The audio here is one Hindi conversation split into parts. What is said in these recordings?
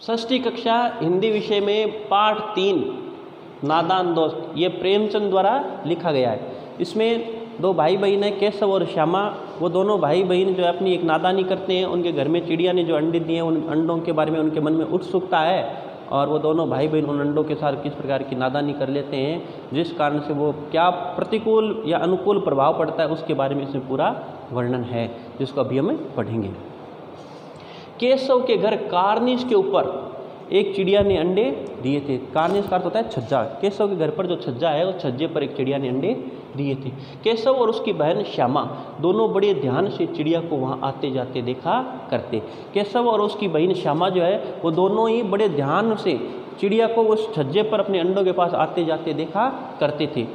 षष्ठी कक्षा हिंदी विषय में पाठ 3 नादान दोस्त, ये प्रेमचंद द्वारा लिखा गया है। इसमें दो भाई बहन है, केशव और श्यामा। वो दोनों भाई बहन जो है अपनी एक नादानी करते हैं। उनके घर में चिड़िया ने जो अंडे दिए हैं, उन अंडों के बारे में उनके मन में उत्सुकता है और वो दोनों भाई बहन उन अंडों के साथ किस प्रकार की नादानी कर लेते हैं, जिस कारण से वो क्या प्रतिकूल या अनुकूल प्रभाव पड़ता है उसके बारे में इसमें पूरा वर्णन है, जिसको अभी हम पढ़ेंगे। केशव के घर कार्निश के ऊपर एक चिड़िया ने अंडे दिए थे। कार्निश का अर्थ होता है छज्जा। केशव के घर पर जो छज्जा है उस छज्जे पर एक चिड़िया ने अंडे दिए थे। केशव और उसकी बहन श्यामा दोनों बड़े ध्यान से चिड़िया को वहाँ आते जाते देखा करते। केशव और उसकी बहन श्यामा जो है वो दोनों ही बड़े ध्यान से चिड़िया को उस छज्जे पर अपने अंडों के पास आते जाते देखा करते थे।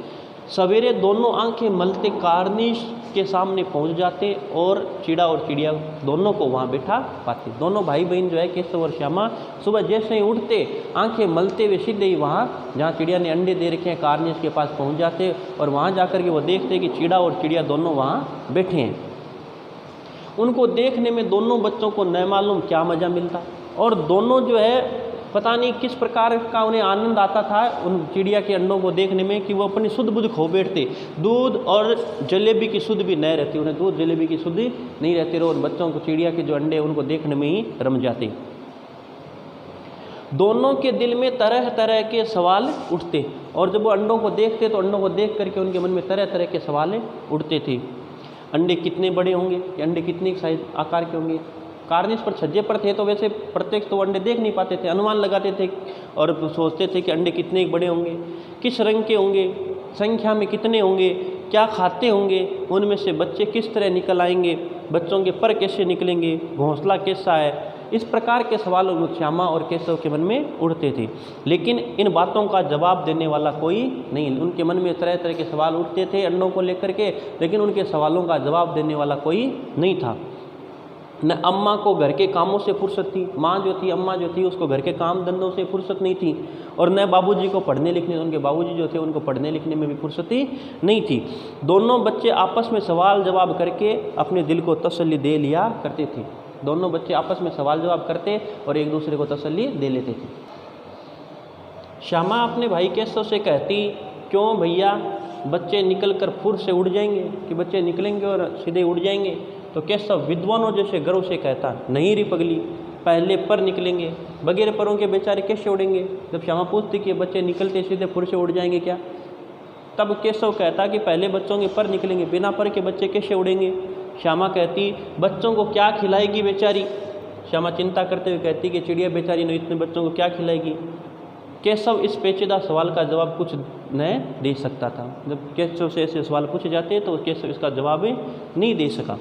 सवेरे दोनों आंखें मलते कार्निश के सामने पहुंच जाते और चिड़ा और चिड़िया दोनों को वहां बैठा पाते। दोनों भाई बहन जो है केशव और श्यामा सुबह जैसे ही उठते आंखें मलते हुए सीधे ही वहाँ जहाँ चिड़िया ने अंडे दे रखे हैं कार्निश के पास पहुंच जाते और वहाँ जाकर के वो देखते कि चिड़ा और चिड़िया दोनों वहाँ बैठे हैं। उनको देखने में दोनों बच्चों को न मालूम क्या मज़ा मिलता और दोनों जो है पता नहीं किस प्रकार का उन्हें आनंद आता था उन चिड़िया के अंडों को देखने में कि वो अपनी सुध बुध खो बैठते। दूध और जलेबी की सुध भी नहीं रहती, उन्हें दूध जलेबी की सुध नहीं रहती और बच्चों को चिड़िया के जो अंडे उनको देखने में ही रम जाते। दोनों के दिल में तरह तरह के सवाल उठते और जब वो अंडों को देखते तो अंडों को देख करके उनके मन में तरह तरह के सवाल उठते थे। अंडे कितने बड़े होंगे, अंडे कितने साइज आकार के होंगे। कार्निश पर छज्जे पर थे तो वैसे प्रत्यक्ष तो अंडे देख नहीं पाते थे, अनुमान लगाते थे और सोचते थे कि अंडे कितने बड़े होंगे, किस रंग के होंगे, संख्या में कितने होंगे, क्या खाते होंगे, उनमें से बच्चे किस तरह निकल आएंगे, बच्चों के पर कैसे निकलेंगे, घोंसला कैसा है। इस प्रकार के सवाल श्यामा और केशव के मन में उठते थे, लेकिन इन बातों का जवाब देने वाला कोई नहीं। उनके मन में तरह तरह के सवाल उठते थे अंडों को लेकर के, लेकिन उनके सवालों का जवाब देने वाला कोई नहीं था। न अम्मा को घर के कामों से फुर्सत थी, माँ जो थी अम्मा जो थी उसको घर के काम धंधों से फुर्सत नहीं थी और न बाबूजी को पढ़ने लिखने, उनके बाबूजी जो थे उनको पढ़ने लिखने में भी फुर्सत ही नहीं थी। दोनों बच्चे आपस में सवाल जवाब करके अपने दिल को तसल्ली दे लिया करते थे। दोनों बच्चे आपस में सवाल जवाब करते और एक दूसरे को तसल्ली दे लेते थे। श्यामा अपने भाई केशव से कहती, क्यों भैया बच्चे निकल कर फुर से उड़ जाएंगे, कि बच्चे निकलेंगे और सीधे उड़ जाएंगे। तो केशव विद्वानों जैसे गर्व से कहता, नहीं री पगली, पहले पर निकलेंगे, बगैर परों के बेचारे कैसे उड़ेंगे। जब श्यामा पूछती कि बच्चे निकलते सीधे फुर से उड़ जाएंगे क्या, तब केशव कहता कि पहले बच्चों के पर निकलेंगे, बिना पर के बच्चे कैसे उड़ेंगे। श्यामा कहती, बच्चों को क्या खिलाएगी बेचारी। श्यामा चिंता करते हुए कहती कि चिड़िया बेचारी ने इतने बच्चों को क्या खिलाएगी। केशव इस पेचीदा सवाल का जवाब कुछ न दे सकता था। जब केशव से ऐसे सवाल पूछे जाते तो केशव इसका जवाब नहीं दे सका।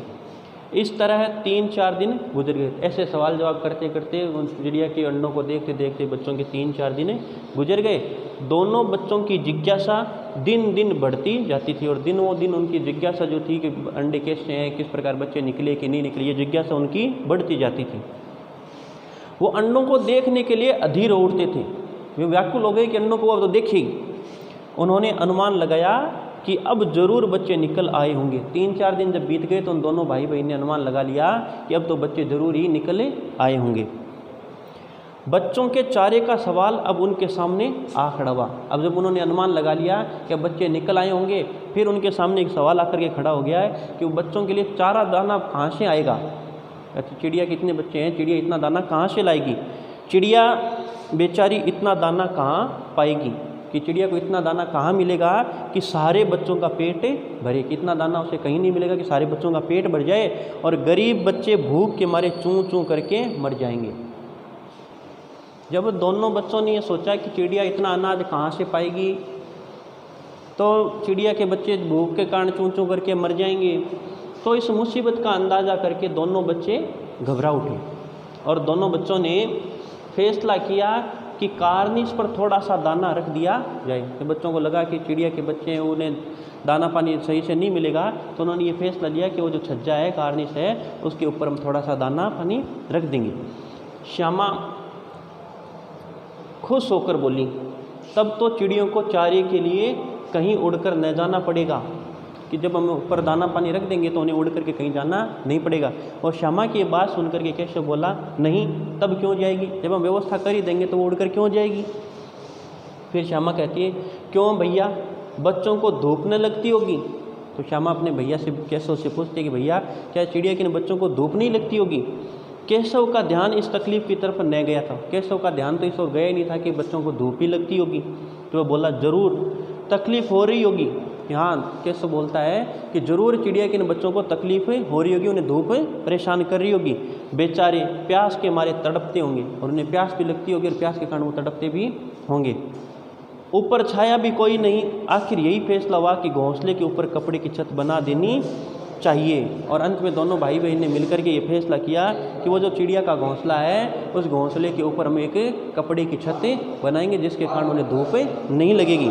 इस तरह 3-4 दिन गुजर गए। ऐसे सवाल जवाब करते करते उन चिड़िया के अंडों को देखते देखते बच्चों के 3-4 दिन गुजर गए। दोनों बच्चों की जिज्ञासा दिन दिन बढ़ती जाती थी और दिनों दिन उनकी जिज्ञासा जो थी कि अंडे कैसे हैं, किस प्रकार बच्चे निकले कि नहीं निकले, ये जिज्ञासा उनकी बढ़ती जाती थी। वो अंडों को देखने के लिए अधीर हो उठते थे। वे व्याकुल हो गए कि अंडों को अब तो देखेंगे। उन्होंने अनुमान लगाया कि अब जरूर बच्चे निकल आए होंगे। 3-4 दिन जब बीत गए तो उन दोनों भाई बहन ने अनुमान लगा लिया कि अब तो बच्चे जरूर ही निकले आए होंगे। बच्चों के चारे का सवाल अब उनके सामने आ खड़ा हुआ। अब जब उन्होंने अनुमान लगा लिया कि अब बच्चे निकल आए होंगे, फिर उनके सामने एक सवाल आकर के खड़ा हो गया है कि वो बच्चों के लिए चारा दाना कहाँ से आएगा। अच्छा, चिड़िया कितने बच्चे हैं, चिड़िया इतना दाना कहाँ से लाएगी, चिड़िया बेचारी इतना दाना कहाँ पाएगी, कि चिड़िया को इतना दाना कहाँ मिलेगा कि सारे बच्चों का पेट भरे। कि इतना दाना उसे कहीं नहीं मिलेगा कि सारे बच्चों का पेट भर जाए और गरीब बच्चे भूख के मारे चूं चूं करके मर जाएंगे। जब दोनों बच्चों ने ये सोचा कि चिड़िया इतना अनाज कहाँ से पाएगी, तो चिड़िया के बच्चे भूख के कारण चूं चूं करके मर जाएंगे, तो इस मुसीबत का अंदाज़ा करके दोनों बच्चे घबरा उठे और दोनों बच्चों ने फैसला किया कि कार्निश पर थोड़ा सा दाना रख दिया जाए। तो बच्चों को लगा कि चिड़िया के बच्चे हैं उन्हें दाना पानी सही से नहीं मिलेगा, तो उन्होंने ये फैसला लिया कि वो जो छज्जा है कार्निश है उसके ऊपर हम थोड़ा सा दाना पानी रख देंगे। श्यामा खुश होकर बोली, तब तो चिड़ियों को चारे के लिए कहीं उड़कर न जाना पड़ेगा, कि जब हम ऊपर दाना पानी रख देंगे तो उन्हें उड़ करके कहीं जाना नहीं पड़ेगा। और श्यामा की ये बात सुन करके केशव बोला, नहीं, तब क्यों जाएगी, जब हम व्यवस्था कर ही देंगे तो वो उड़ कर क्यों जाएगी। फिर श्यामा कहती है, क्यों भैया, बच्चों को धूप न लगती होगी। तो श्यामा अपने भैया से, केशव से पूछते कि भैया क्या चिड़िया के बच्चों को धूप नहीं लगती होगी। केशव का ध्यान इस तकलीफ की तरफ न गया था, केशव का ध्यान तो इस ओर गया ही नहीं था कि बच्चों को धूप ही लगती होगी। तो वह बोला, ज़रूर तकलीफ़ हो रही होगी। हाँ, केशव बोलता है कि ज़रूर चिड़िया के बच्चों को तकलीफ हो रही होगी, उन्हें धूप परेशान कर रही होगी, बेचारे प्यास के मारे तड़पते होंगे और उन्हें प्यास भी लगती होगी और प्यास के कारण वो तड़पते भी होंगे। ऊपर छाया भी कोई नहीं, आखिर यही फैसला हुआ कि घोंसले के ऊपर कपड़े की छत बना देनी चाहिए। और अंत में दोनों भाई बहन ने मिलकर के ये फैसला किया कि वो जो चिड़िया का घोंसला है उस घोंसले के ऊपर हम एक कपड़े की छत बनाएंगे जिसके कारण उन्हें धूप नहीं लगेगी।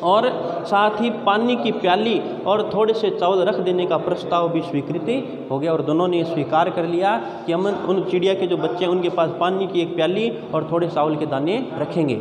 और साथ ही पानी की प्याली और थोड़े से चावल रख देने का प्रस्ताव भी स्वीकृति हो गया और दोनों ने स्वीकार कर लिया कि हम उन चिड़िया के जो बच्चे हैं उनके पास पानी की एक प्याली और थोड़े चावल के दाने रखेंगे।